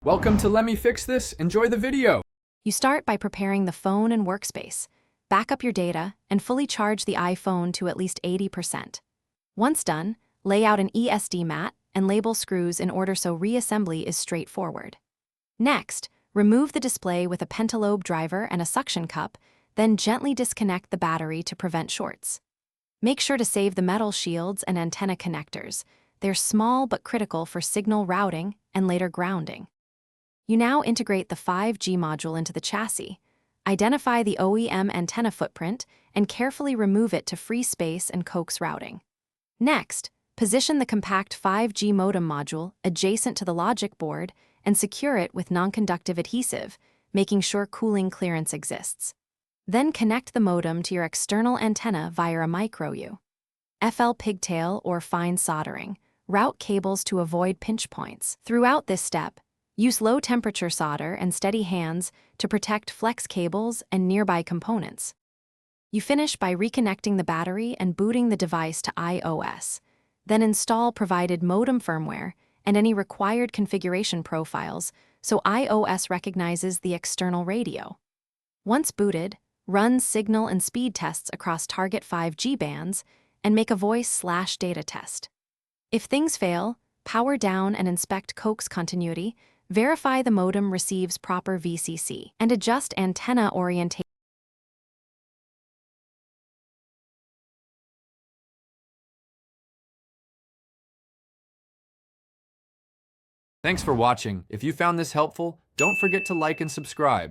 Welcome to Let Me Fix This. Enjoy the video. You start by preparing the phone and workspace. Back up your data and fully charge the iPhone to at least 80%. Once done, lay out an ESD mat and label screws in order so reassembly is straightforward. Next, remove the display with a pentalobe driver and a suction cup, then gently disconnect the battery to prevent shorts. Make sure to save the metal shields and antenna connectors. They're small but critical for signal routing and later grounding. You now integrate the 5G module into the chassis. Identify the OEM antenna footprint and carefully remove it to free space and coax routing. Next, position the compact 5G modem module adjacent to the logic board and secure it with non-conductive adhesive, making sure cooling clearance exists. Then connect the modem to your external antenna via a micro-U. FL pigtail or fine soldering. Route cables to avoid pinch points. Throughout this step, use low-temperature solder and steady hands to protect flex cables and nearby components. You finish by reconnecting the battery and booting the device to iOS. Then install provided modem firmware and any required configuration profiles so iOS recognizes the external radio. Once booted, run signal and speed tests across target 5G bands and make a voice/data test. If things fail, power down and inspect coax continuity, verify the modem receives proper VCC, and adjust antenna orientation. Thanks for watching. If you found this helpful, don't forget to like and subscribe.